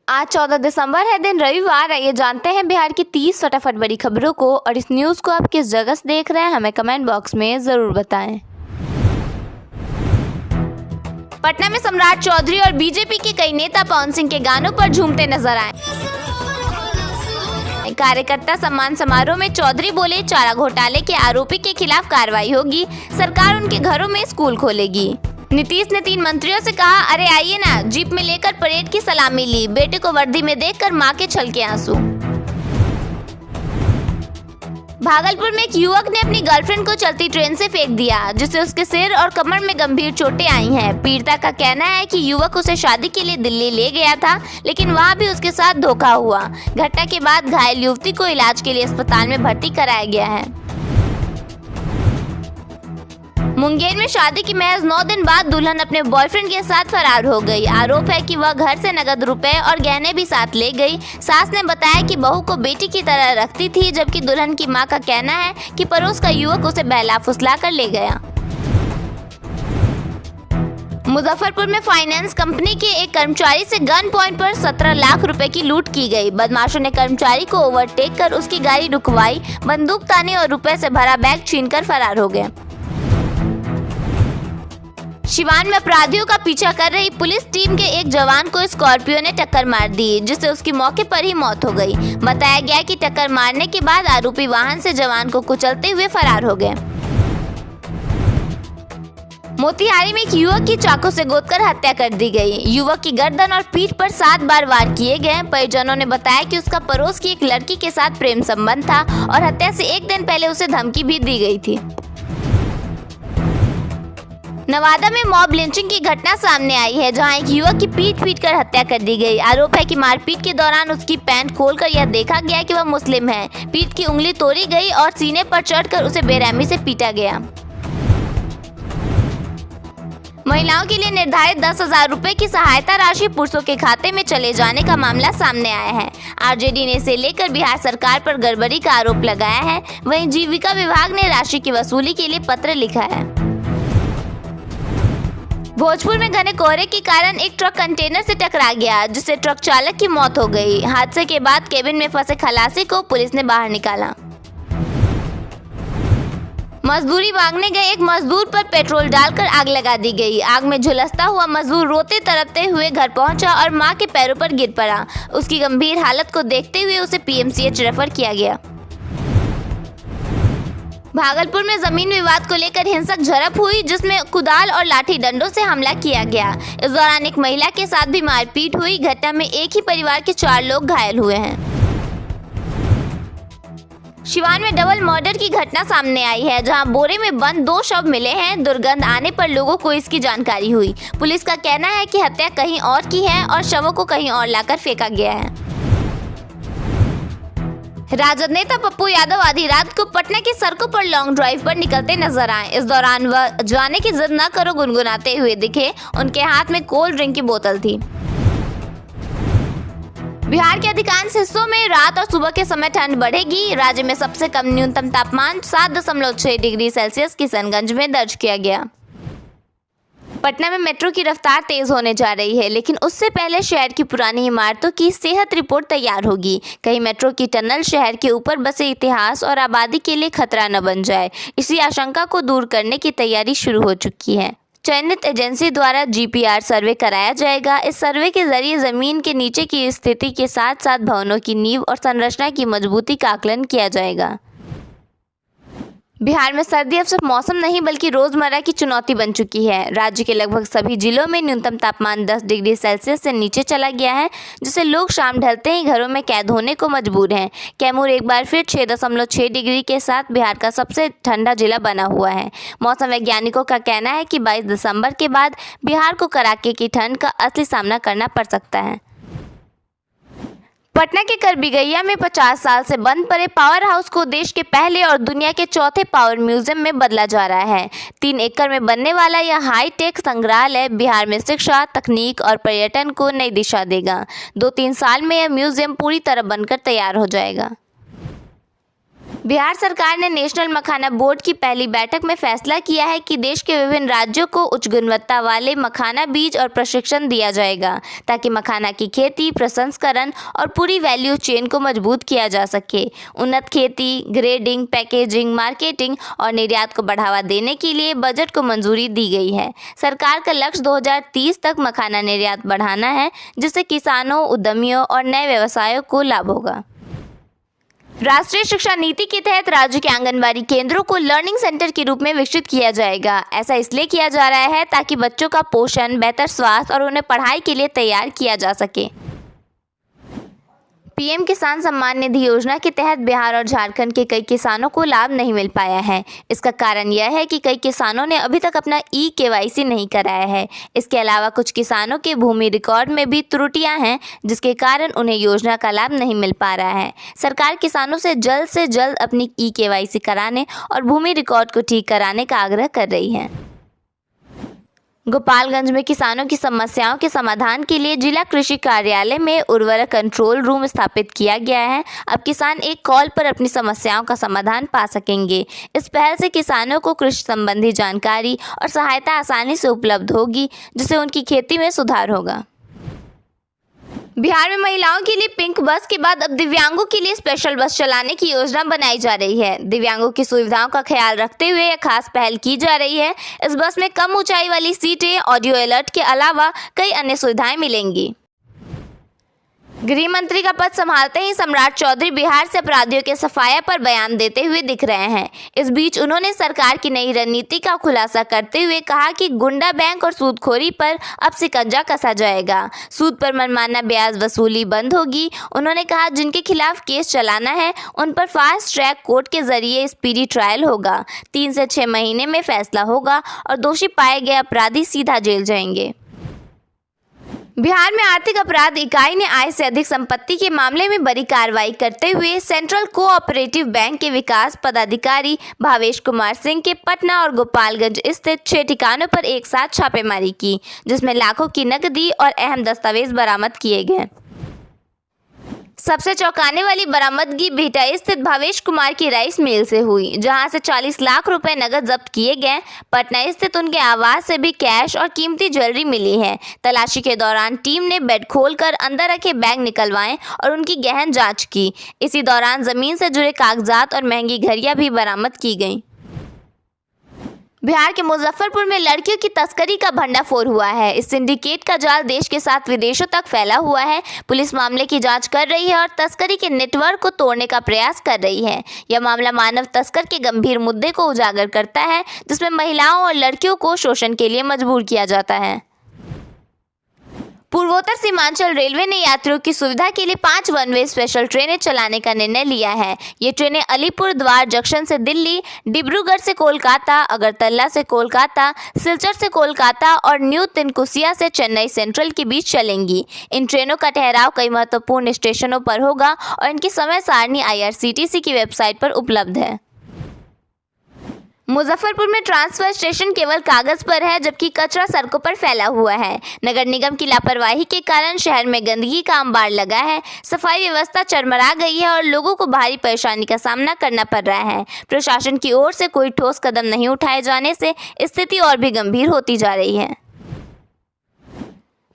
आज 14 दिसंबर है, दिन रविवार। आइए जानते हैं बिहार की 30 फटाफट बड़ी खबरों को। और इस न्यूज़ को आप किस जगह से देख रहे हैं, हमें कमेंट बॉक्स में ज़रूर बताएं। पटना में सम्राट चौधरी और बीजेपी के कई नेता पवन सिंह के गानों पर झूमते नजर आए। कार्यकर्ता सम्मान समारोह में चौधरी बोले, चारा घोटाले के आरोपी के खिलाफ कार्रवाई होगी, सरकार उनके घरों में स्कूल खोलेगी। नीतीश ने 3 मंत्रियों से कहा, अरे आइए ना। जीप में लेकर परेड की सलामी ली, बेटे को वर्दी में देखकर मां के छलके आंसू। भागलपुर में एक युवक ने अपनी गर्लफ्रेंड को चलती ट्रेन से फेंक दिया, जिससे उसके सिर और कमर में गंभीर चोटें आई हैं। पीड़िता का कहना है कि युवक उसे शादी के लिए दिल्ली ले गया था, लेकिन वहां भी उसके साथ धोखा हुआ। घटना के बाद घायल युवती को इलाज के लिए अस्पताल में भर्ती कराया गया है। मुंगेर में शादी की महज 9 दिन बाद दुल्हन अपने बॉयफ्रेंड के साथ फरार हो गई। आरोप है कि वह घर से नगद रुपए और गहने भी साथ ले गई। सास ने बताया कि बहू को बेटी की तरह रखती थी, जबकि दुल्हन की मां का कहना है कि पड़ोस का युवक उसे बहला फुसला कर ले गया। मुजफ्फरपुर में फाइनेंस कंपनी के एक कर्मचारी से गन पॉइंट पर 17 लाख रुपए की लूट की गई। बदमाशों ने कर्मचारी को ओवरटेक कर उसकी गाड़ी रुकवाई, बंदूक ताने और रुपए से भरा बैग छीनकर फरार हो गए। सिवान में अपराधियों का पीछा कर रही पुलिस टीम के एक जवान को स्कॉर्पियो ने टक्कर मार दी, जिससे उसकी मौके पर ही मौत हो गई। बताया गया कि टक्कर मारने के बाद आरोपी वाहन से जवान को कुचलते हुए फरार हो गए। मोतिहारी में एक युवक की चाकू से गोदकर हत्या कर दी गई। युवक की गर्दन और पीठ पर 7 बार वार किए गए। परिजनों ने बताया कि उसका पड़ोस की एक लड़की के साथ प्रेम संबंध था और हत्या से 1 दिन पहले उसे धमकी भी दी गई थी। नवादा में मॉब लिंचिंग की घटना सामने आई है, जहां एक युवक की पीट कर हत्या कर दी गई। आरोप है कि मारपीट के दौरान उसकी पैंट खोलकर यह देखा गया कि वह मुस्लिम है। पीठ की उंगली तोड़ी गई और सीने पर चढ़कर उसे बेरहमी से पीटा गया। महिलाओं के लिए निर्धारित 10,000 रुपए की सहायता राशि पुरुषों के खाते में चले जाने का मामला सामने आया है। आरजेडी ने इसे लेकर बिहार सरकार पर गड़बड़ी का आरोप लगाया है। वहीं जीविका विभाग ने राशि की वसूली के लिए पत्र लिखा है। भोजपुर में घने कोहरे के कारण एक ट्रक कंटेनर से टकरा गया, जिससे ट्रक चालक की मौत हो गई। हादसे के बाद केबिन में फंसे खलासी को पुलिस ने बाहर निकाला। मजदूरी मांगने गए एक मजदूर पर पेट्रोल डालकर आग लगा दी गई। आग में झुलसता हुआ मजदूर रोते तड़पते हुए घर पहुंचा और मां के पैरों पर गिर पड़ा। उसकी गंभीर हालत को देखते हुए उसे पीएमसीएच रेफर किया गया। भागलपुर में जमीन विवाद को लेकर हिंसक झड़प हुई, जिसमें कुदाल और लाठी डंडों से हमला किया गया। इस दौरान एक महिला के साथ भी मारपीट हुई। घटना में एक ही परिवार के 4 लोग घायल हुए हैं। सिवान में डबल मर्डर की घटना सामने आई है, जहां बोरे में बंद 2 शव मिले हैं। दुर्गंध आने पर लोगों को इसकी जानकारी हुई। पुलिस का कहना है कि हत्या कहीं और की है और शवों को कहीं और लाकर फेंका गया है। राजद नेता पप्पू यादव आधी रात को पटना की सड़कों पर लॉन्ग ड्राइव पर निकलते नजर आए। इस दौरान वह जाने की जिद न करो गुनगुनाते हुए दिखे। उनके हाथ में कोल्ड ड्रिंक की बोतल थी। बिहार के अधिकांश हिस्सों में रात और सुबह के समय ठंड बढ़ेगी। राज्य में सबसे कम न्यूनतम तापमान 7.6 डिग्री सेल्सियस किशनगंज में दर्ज किया गया। पटना में मेट्रो की रफ्तार तेज होने जा रही है, लेकिन उससे पहले शहर की पुरानी इमारतों की सेहत रिपोर्ट तैयार होगी। कहीं मेट्रो की टनल शहर के ऊपर बसे इतिहास और आबादी के लिए खतरा न बन जाए, इसी आशंका को दूर करने की तैयारी शुरू हो चुकी है। चयनित एजेंसी द्वारा GPR सर्वे कराया जाएगा। इस सर्वे के जरिए जमीन के नीचे की स्थिति के साथ साथ भवनों की नींव और संरचना की मजबूती का आकलन किया जाएगा। बिहार में सर्दी अब सिर्फ मौसम नहीं बल्कि रोजमर्रा की चुनौती बन चुकी है। राज्य के लगभग सभी जिलों में न्यूनतम तापमान 10 डिग्री सेल्सियस से नीचे चला गया है, जिससे लोग शाम ढलते ही घरों में कैद होने को मजबूर हैं। कैमूर एक बार फिर 6.6 डिग्री के साथ बिहार का सबसे ठंडा जिला बना हुआ है। मौसम वैज्ञानिकों का कहना है कि 22 दिसंबर के बाद बिहार को कड़ाके की ठंड का असली सामना करना पड़ सकता है। पटना के करबिगैया में 50 साल से बंद पड़े पावर हाउस को देश के पहले और दुनिया के चौथे पावर म्यूजियम में बदला जा रहा है। 3 एकड़ में बनने वाला यह हाईटेक संग्रहालय बिहार में शिक्षा, तकनीक और पर्यटन को नई दिशा देगा। 2-3 साल में यह म्यूजियम पूरी तरह बनकर तैयार हो जाएगा। बिहार सरकार ने नेशनल मखाना बोर्ड की पहली बैठक में फैसला किया है कि देश के विभिन्न राज्यों को उच्च गुणवत्ता वाले मखाना बीज और प्रशिक्षण दिया जाएगा ताकि मखाना की खेती, प्रसंस्करण और पूरी वैल्यू चेन को मजबूत किया जा सके। उन्नत खेती, ग्रेडिंग, पैकेजिंग, मार्केटिंग और निर्यात को बढ़ावा देने के लिए बजट को मंजूरी दी गई है। सरकार का लक्ष्य 2030 तक मखाना निर्यात बढ़ाना है, जिससे किसानों, उद्यमियों और नए व्यवसायों को लाभ होगा। राष्ट्रीय शिक्षा नीति के तहत राज्य के आंगनबाड़ी केंद्रों को लर्निंग सेंटर के रूप में विकसित किया जाएगा। ऐसा इसलिए किया जा रहा है ताकि बच्चों का पोषण, बेहतर स्वास्थ्य और उन्हें पढ़ाई के लिए तैयार किया जा सके। पीएम किसान सम्मान निधि योजना के तहत बिहार और झारखंड के कई किसानों को लाभ नहीं मिल पाया है। इसका कारण यह है कि कई किसानों ने अभी तक अपना ई-केवाईसी नहीं कराया है। इसके अलावा कुछ किसानों के भूमि रिकॉर्ड में भी त्रुटियां हैं, जिसके कारण उन्हें योजना का लाभ नहीं मिल पा रहा है। सरकार किसानों से जल्द अपनी ई-केवाईसी कराने और भूमि रिकॉर्ड को ठीक कराने का आग्रह कर रही है। गोपालगंज में किसानों की समस्याओं के समाधान के लिए जिला कृषि कार्यालय में उर्वरक कंट्रोल रूम स्थापित किया गया है। अब किसान एक कॉल पर अपनी समस्याओं का समाधान पा सकेंगे। इस पहल से किसानों को कृषि संबंधी जानकारी और सहायता आसानी से उपलब्ध होगी, जिससे उनकी खेती में सुधार होगा। बिहार में महिलाओं के लिए पिंक बस के बाद अब दिव्यांगों के लिए स्पेशल बस चलाने की योजना बनाई जा रही है। दिव्यांगों की सुविधाओं का ख्याल रखते हुए यह खास पहल की जा रही है। इस बस में कम ऊंचाई वाली सीटें, ऑडियो अलर्ट के अलावा कई अन्य सुविधाएं मिलेंगी। गृह मंत्री का पद संभालते ही सम्राट चौधरी बिहार से अपराधियों के सफाया पर बयान देते हुए दिख रहे हैं। इस बीच उन्होंने सरकार की नई रणनीति का खुलासा करते हुए कहा कि गुंडा बैंक और सूदखोरी पर अब शिकंजा कसा जाएगा। सूद पर मनमाना ब्याज वसूली बंद होगी। उन्होंने कहा जिनके खिलाफ केस चलाना है उन पर फास्ट ट्रैक कोर्ट के जरिए स्पीडी ट्रायल होगा। 3 से 6 महीने में फैसला होगा और दोषी पाए गए अपराधी सीधा जेल जाएंगे। बिहार में आर्थिक अपराध इकाई ने आय से अधिक संपत्ति के मामले में बड़ी कार्रवाई करते हुए सेंट्रल कोऑपरेटिव बैंक के विकास पदाधिकारी भावेश कुमार सिंह के पटना और गोपालगंज स्थित 6 ठिकानों पर एक साथ छापेमारी की, जिसमें लाखों की नकदी और अहम दस्तावेज बरामद किए गए। सबसे चौंकाने वाली बरामदगी बिहटा स्थित भावेश कुमार की राइस मिल से हुई, जहां से 40 लाख रुपए नकद जब्त किए गए। पटना स्थित उनके आवास से भी कैश और कीमती ज्वेलरी मिली है। तलाशी के दौरान टीम ने बेड खोलकर अंदर रखे बैग निकलवाए और उनकी गहन जांच की। इसी दौरान जमीन से जुड़े कागजात और महंगी घड़ियां भी बरामद की गईं। बिहार के मुजफ्फरपुर में लड़कियों की तस्करी का भंडाफोड़ हुआ है। इस सिंडिकेट का जाल देश के साथ विदेशों तक फैला हुआ है। पुलिस मामले की जांच कर रही है और तस्करी के नेटवर्क को तोड़ने का प्रयास कर रही है। यह मामला मानव तस्कर के गंभीर मुद्दे को उजागर करता है, जिसमें महिलाओं और लड़कियों को शोषण के लिए मजबूर किया जाता है। पूर्वोत्तर सीमांचल रेलवे ने यात्रियों की सुविधा के लिए 5 वन वे स्पेशल ट्रेनें चलाने का निर्णय लिया है। ये ट्रेनें अलीपुर द्वार जंक्शन से दिल्ली, डिब्रूगढ़ से कोलकाता, अगरतला से कोलकाता, सिलचर से कोलकाता और न्यू तिनकुसिया से चेन्नई सेंट्रल के बीच चलेंगी। इन ट्रेनों का ठहराव कई महत्वपूर्ण स्टेशनों पर होगा और इनकी समय सारणी IRCTC की वेबसाइट पर उपलब्ध है। मुजफ्फरपुर में ट्रांसफर स्टेशन केवल कागज पर है, जबकि कचरा सड़कों पर फैला हुआ है। नगर निगम की लापरवाही के कारण शहर में गंदगी का अंबार लगा है। सफाई व्यवस्था चरमरा गई है और लोगों को भारी परेशानी का सामना करना पड़ रहा है। प्रशासन की ओर से कोई ठोस कदम नहीं उठाए जाने से स्थिति और भी गंभीर होती जा रही है।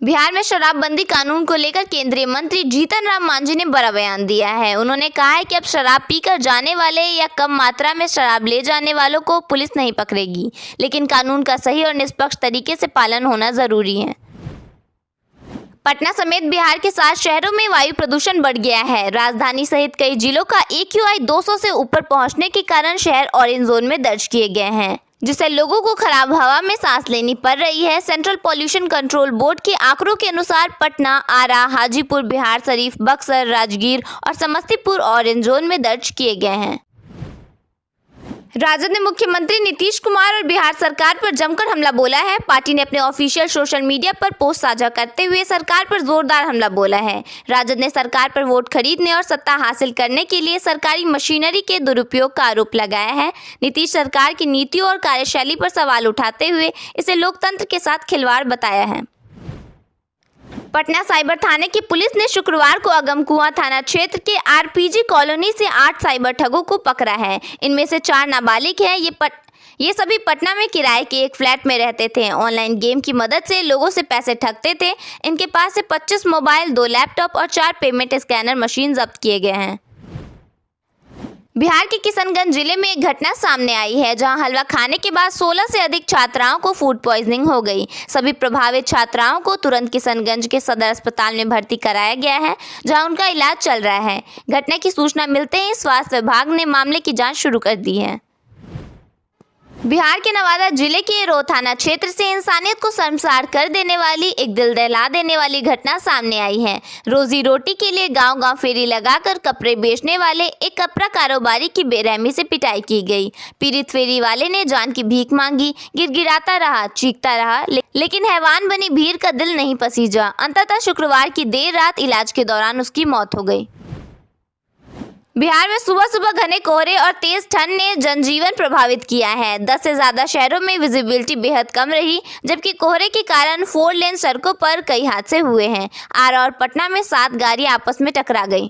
बिहार में शराबबंदी कानून को लेकर केंद्रीय मंत्री जीतन राम मांझी ने बड़ा बयान दिया है। उन्होंने कहा है कि अब शराब पीकर जाने वाले या कम मात्रा में शराब ले जाने वालों को पुलिस नहीं पकड़ेगी, लेकिन कानून का सही और निष्पक्ष तरीके से पालन होना जरूरी है। पटना समेत बिहार के 7 शहरों में वायु प्रदूषण बढ़ गया है। राजधानी सहित कई जिलों का AQI 200 से ऊपर पहुंचने के कारण शहर ऑरेंज जोन में दर्ज किए गए हैं, जिससे लोगों को खराब हवा में सांस लेनी पड़ रही है। सेंट्रल पॉल्यूशन कंट्रोल बोर्ड के आंकड़ों के अनुसार पटना, आरा, हाजीपुर, बिहार शरीफ, बक्सर, राजगीर और समस्तीपुर ऑरेंज जोन में दर्ज किए गए हैं। राजद ने मुख्यमंत्री नीतीश कुमार और बिहार सरकार पर जमकर हमला बोला है। पार्टी ने अपने ऑफिशियल सोशल मीडिया पर पोस्ट साझा करते हुए सरकार पर जोरदार हमला बोला है। राजद ने सरकार पर वोट खरीदने और सत्ता हासिल करने के लिए सरकारी मशीनरी के दुरुपयोग का आरोप लगाया है। नीतीश सरकार की नीतियों और कार्यशैली पर सवाल उठाते हुए इसे लोकतंत्र के साथ खिलवाड़ बताया है। पटना साइबर थाने की पुलिस ने शुक्रवार को अगमकुआं थाना क्षेत्र के आरपीजी कॉलोनी से 8 साइबर ठगों को पकड़ा है। इनमें से 4 नाबालिग हैं। ये सभी पटना में किराए के एक फ्लैट में रहते थे। ऑनलाइन गेम की मदद से लोगों से पैसे ठगते थे। इनके पास से 25 मोबाइल, 2 लैपटॉप और 4 पेमेंट स्कैनर मशीन जब्त किए गए हैं। बिहार के किशनगंज जिले में एक घटना सामने आई है, जहां हलवा खाने के बाद 16 से अधिक छात्राओं को फूड पॉइजनिंग हो गई। सभी प्रभावित छात्राओं को तुरंत किशनगंज के सदर अस्पताल में भर्ती कराया गया है, जहां उनका इलाज चल रहा है। घटना की सूचना मिलते ही स्वास्थ्य विभाग ने मामले की जांच शुरू कर दी है। बिहार के नवादा जिले के रो थाना क्षेत्र से इंसानियत को शर्मसार कर देने वाली एक दिल दहला देने वाली घटना सामने आई है। रोजी रोटी के लिए गांव-गांव फेरी लगाकर कपड़े बेचने वाले एक कपड़ा कारोबारी की बेरहमी से पिटाई की गई। पीड़ित फेरी वाले ने जान की भीख मांगी, गिड़गिड़ाता रहा, चीखता रहा, लेकिन हैवान बनी भीड़ का दिल नहीं पसीजा। अंततः शुक्रवार की देर रात इलाज के दौरान उसकी मौत हो गई। बिहार में सुबह सुबह घने कोहरे और तेज ठंड ने जनजीवन प्रभावित किया है। 10 से ज्यादा शहरों में विजिबिलिटी बेहद कम रही, जबकि कोहरे के कारण 4 लेन सड़कों पर कई हादसे हुए हैं। आरा और पटना में 7 गाड़ियां आपस में टकरा गई।